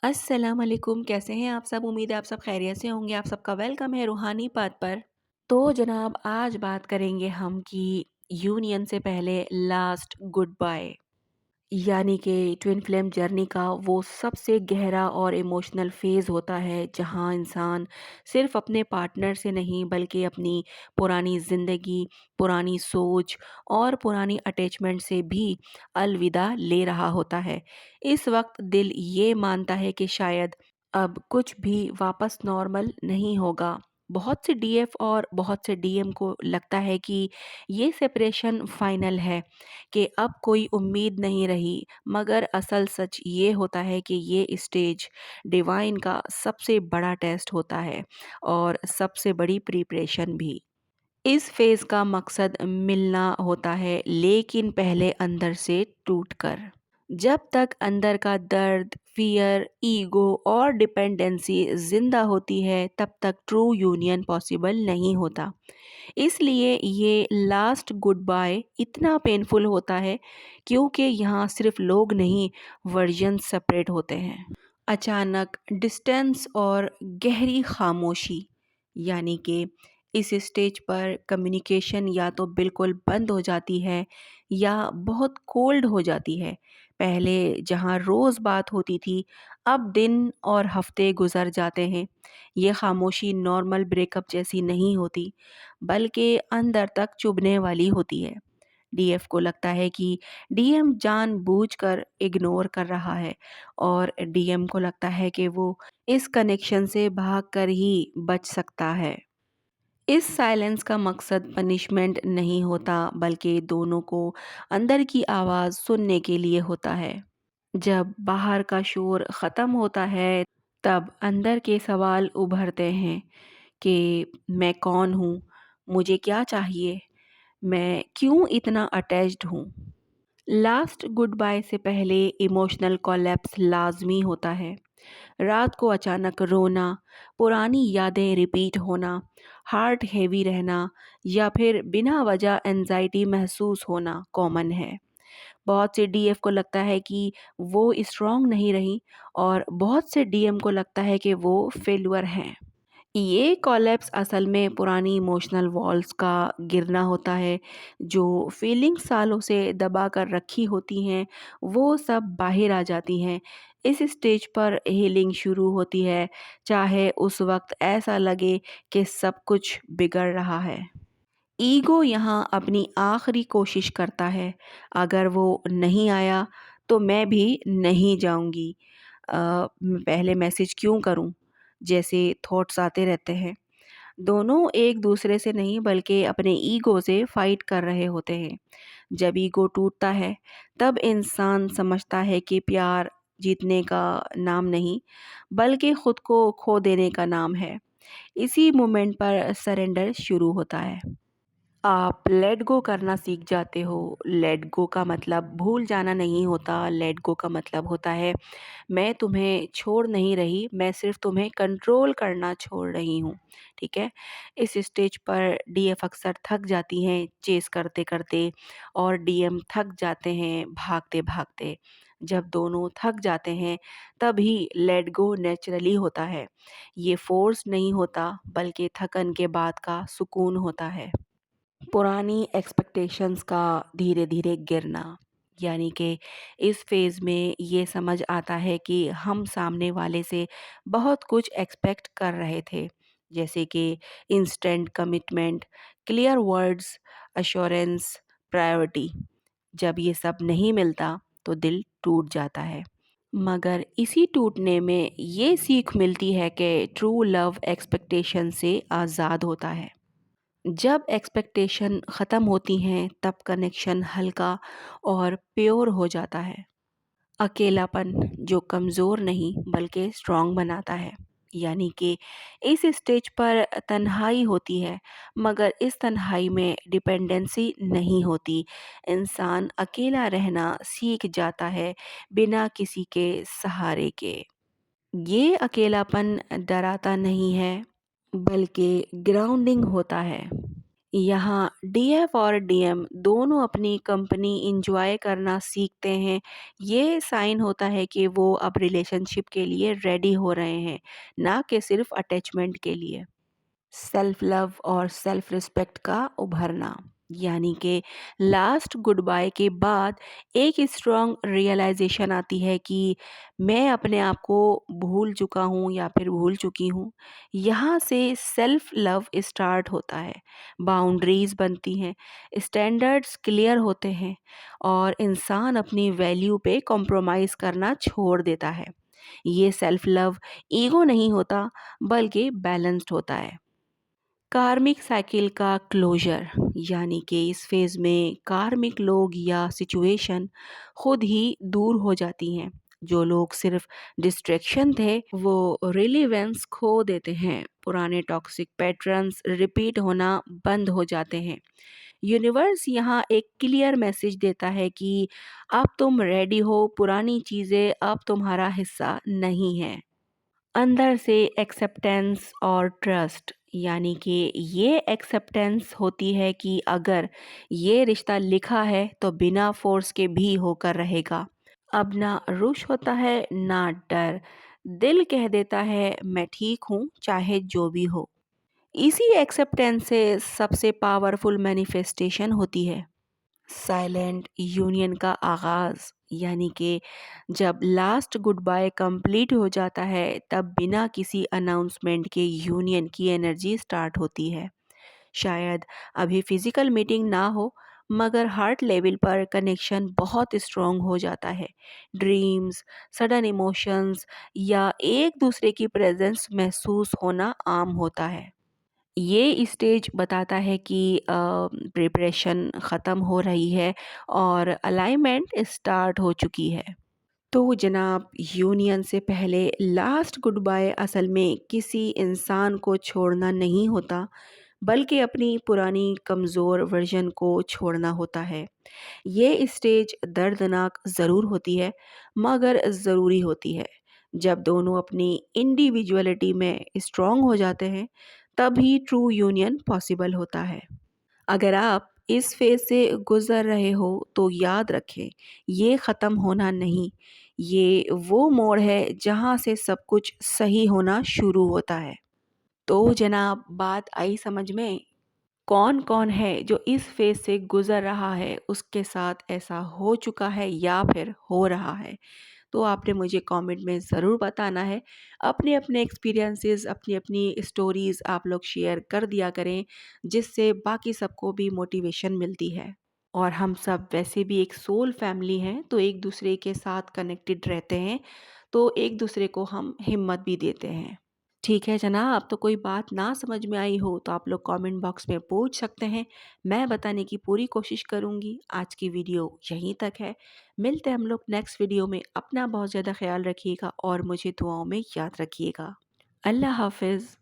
अस्सलाम वालेकुम, कैसे हैं आप सब? उम्मीद है आप सब खैरियत से होंगे। आप सबका वेलकम है रूहानी बात पर। तो जनाब आज बात करेंगे हम कि यूनियन से पहले लास्ट गुड बाय, यानी कि ट्विन फ्लेम जर्नी का वो सबसे गहरा और इमोशनल फ़ेज़ होता है जहां इंसान सिर्फ अपने पार्टनर से नहीं बल्कि अपनी पुरानी ज़िंदगी, पुरानी सोच और पुरानी अटैचमेंट से भी अलविदा ले रहा होता है। इस वक्त दिल ये मानता है कि शायद अब कुछ भी वापस नॉर्मल नहीं होगा। बहुत से डीएफ और बहुत से डीएम को लगता है कि ये सेपरेशन फाइनल है, कि अब कोई उम्मीद नहीं रही, मगर असल सच ये होता है कि ये स्टेज डिवाइन का सबसे बड़ा टेस्ट होता है और सबसे बड़ी प्रिपरेशन भी। इस फेज़ का मकसद मिलना होता है, लेकिन पहले अंदर से टूटकर। जब तक अंदर का दर्द, फ़ियर, ईगो और डिपेंडेंसी ज़िंदा होती है, तब तक ट्रू यूनियन पॉसिबल नहीं होता। इसलिए ये लास्ट गुड बाय इतना पेनफुल होता है, क्योंकि यहाँ सिर्फ लोग नहीं, वर्जन सेपरेट होते हैं। अचानक डिस्टेंस और गहरी खामोशी, यानी कि इस स्टेज पर कम्युनिकेशन या तो बिल्कुल बंद हो जाती है या बहुत कोल्ड हो जाती है। पहले जहाँ रोज़ बात होती थी, अब दिन और हफ्ते गुजर जाते हैं। ये खामोशी नॉर्मल ब्रेकअप जैसी नहीं होती, बल्कि अंदर तक चुभने वाली होती है। डीएफ को लगता है कि डीएम जानबूझकर इग्नोर कर रहा है और डीएम को लगता है कि वो इस कनेक्शन से भागकर ही बच सकता है। इस साइलेंस का मकसद पनिशमेंट नहीं होता, बल्कि दोनों को अंदर की आवाज़ सुनने के लिए होता है। जब बाहर का शोर ख़त्म होता है, तब अंदर के सवाल उभरते हैं कि मैं कौन हूँ? मुझे क्या चाहिए? मैं क्यों इतना अटैच्ड हूँ? लास्ट गुड बाय से पहले इमोशनल कोलैप्स लाज़मी होता है। रात को अचानक रोना, पुरानी यादें रिपीट होना, हार्ट हेवी रहना या फिर बिना वजह एंजाइटी महसूस होना कॉमन है। बहुत से डीएफ को लगता है कि वो स्ट्रॉन्ग नहीं रही और बहुत से डीएम को लगता है कि वो फेल्यूर हैं। ये कोलैप्स असल में पुरानी इमोशनल वॉल्स का गिरना होता है। जो फीलिंग्स सालों से दबा कर रखी होती हैं, वो सब बाहर आ जाती हैं। इस स्टेज पर हीलिंग शुरू होती है, चाहे उस वक्त ऐसा लगे कि सब कुछ बिगड़ रहा है। ईगो यहाँ अपनी आखिरी कोशिश करता है। अगर वो नहीं आया तो मैं भी नहीं जाऊंगी। पहले मैसेज क्यों करूं, जैसे थॉट्स आते रहते हैं। दोनों एक दूसरे से नहीं बल्कि अपने ईगो से फाइट कर रहे होते हैं। जब ईगो टूटता है, तब इंसान समझता है कि प्यार जीतने का नाम नहीं, बल्कि खुद को खो देने का नाम है। इसी मोमेंट पर सरेंडर शुरू होता है। आप लेट गो करना सीख जाते हो। लेट गो का मतलब भूल जाना नहीं होता। लेट गो का मतलब होता है, मैं तुम्हें छोड़ नहीं रही, मैं सिर्फ तुम्हें कंट्रोल करना छोड़ रही हूँ। ठीक है। इस स्टेज पर डीएफ अक्सर थक जाती हैं चेस करते करते, और डीएम थक जाते हैं भागते भागते। जब दोनों थक जाते हैं, तभी लेट गो नेचुरली होता है। ये फोर्स नहीं होता, बल्कि थकन के बाद का सुकून होता है। पुरानी एक्सपेक्टेशंस का धीरे धीरे गिरना, यानी कि इस फेज़ में ये समझ आता है कि हम सामने वाले से बहुत कुछ एक्सपेक्ट कर रहे थे, जैसे कि instant commitment, clear words, assurance, priority. जब ये सब नहीं मिलता, तो दिल टूट जाता है। मगर इसी टूटने में ये सीख मिलती है कि ट्रू लव एक्सपेक्टेशन से आज़ाद होता है। जब एक्सपेक्टेशन ख़त्म होती हैं, तब कनेक्शन हल्का और प्योर हो जाता है। अकेलापन जो कमज़ोर नहीं बल्कि स्ट्रॉन्ग बनाता है, यानी कि इस स्टेज पर तन्हाई होती है, मगर इस तन्हाई में डिपेंडेंसी नहीं होती। इंसान अकेला रहना सीख जाता है, बिना किसी के सहारे के। ये अकेलापन डराता नहीं है, बल्कि ग्राउंडिंग होता है। यहाँ डीएफ और डीएम दोनों अपनी कंपनी एंजॉय करना सीखते हैं। ये साइन होता है कि वो अब रिलेशनशिप के लिए रेडी हो रहे हैं, ना कि सिर्फ अटैचमेंट के लिए। सेल्फ लव और सेल्फ रिस्पेक्ट का उभरना, यानी कि लास्ट गुड बाय के बाद एक स्ट्रॉन्ग रियलाइजेशन आती है कि मैं अपने आप को भूल चुका हूँ या फिर भूल चुकी हूँ। यहाँ से सेल्फ लव स्टार्ट होता है, बाउंड्रीज बनती हैं, स्टैंडर्ड्स क्लियर होते हैं और इंसान अपनी वैल्यू पे कॉम्प्रोमाइज़ करना छोड़ देता है। ये सेल्फ लव ईगो नहीं होता, बल्कि बैलेंस्ड होता है। कार्मिक साइकिल का क्लोजर, यानी कि इस फेज में कार्मिक लोग या सिचुएशन खुद ही दूर हो जाती हैं। जो लोग सिर्फ डिस्ट्रैक्शन थे वो रिलीवेंस खो देते हैं। पुराने टॉक्सिक पैटर्न्स रिपीट होना बंद हो जाते हैं। यूनिवर्स यहाँ एक क्लियर मैसेज देता है कि अब तुम रेडी हो, पुरानी चीज़ें अब तुम्हारा हिस्सा नहीं है। अंदर से एक्सेप्टेंस और ट्रस्ट, यानी कि ये एक्सेप्टेंस होती है कि अगर ये रिश्ता लिखा है तो बिना फोर्स के भी होकर रहेगा। अब ना रुश होता है ना डर, दिल कह देता है मैं ठीक हूँ चाहे जो भी हो। इसी एक्सेप्टेंस से सबसे पावरफुल मैनिफेस्टेशन होती है साइलेंट यूनियन का आगाज, यानी कि जब लास्ट गुड बाय कंप्लीट हो जाता है तब बिना किसी अनाउंसमेंट के यूनियन की एनर्जी स्टार्ट होती है। शायद अभी फिजिकल मीटिंग ना हो, मगर हार्ट लेवल पर कनेक्शन बहुत स्ट्रॉन्ग हो जाता है। ड्रीम्स, सडन इमोशंस या एक दूसरे की प्रेजेंस महसूस होना आम होता है। ये स्टेज बताता है कि प्रिपरेशन ख़त्म हो रही है और अलाइनमेंट स्टार्ट हो चुकी है। तो जनाब, यूनियन से पहले लास्ट गुड बाय असल में किसी इंसान को छोड़ना नहीं होता, बल्कि अपनी पुरानी कमज़ोर वर्जन को छोड़ना होता है। ये स्टेज दर्दनाक ज़रूर होती है, मगर ज़रूरी होती है। जब दोनों अपनी इंडिविजुअलिटी में स्ट्रॉन्ग हो जाते हैं, तभी ट्रू यूनियन पॉसिबल होता है। अगर आप इस फेज़ से गुज़र रहे हो तो याद रखें, ये ख़त्म होना नहीं, ये वो मोड़ है जहाँ से सब कुछ सही होना शुरू होता है। तो जनाब, बात आई समझ में? कौन-कौन है जो इस फ़ेज़ से गुज़र रहा है, उसके साथ ऐसा हो चुका है या फिर हो रहा है? तो आपने मुझे कमेंट में ज़रूर बताना है। अपने-अपने एक्सपीरियंसेस, अपनी-अपनी स्टोरीज़ आप लोग शेयर कर दिया करें, जिससे बाकी सबको भी मोटिवेशन मिलती है। और हम सब वैसे भी एक सोल फैमिली हैं, तो एक-दूसरे के साथ कनेक्टेड रहते हैं, तो एक-दूसरे को हम हिम्मत भी देते हैं। ठीक है जनाब, तो कोई बात ना समझ में आई हो तो आप लोग कमेंट बॉक्स में पूछ सकते हैं। मैं बताने की पूरी कोशिश करूँगी। आज की वीडियो यहीं तक है। मिलते हैं हम लोग नेक्स्ट वीडियो में। अपना बहुत ज़्यादा ख़्याल रखिएगा और मुझे दुआओं में याद रखिएगा। अल्लाह हाफ़िज़।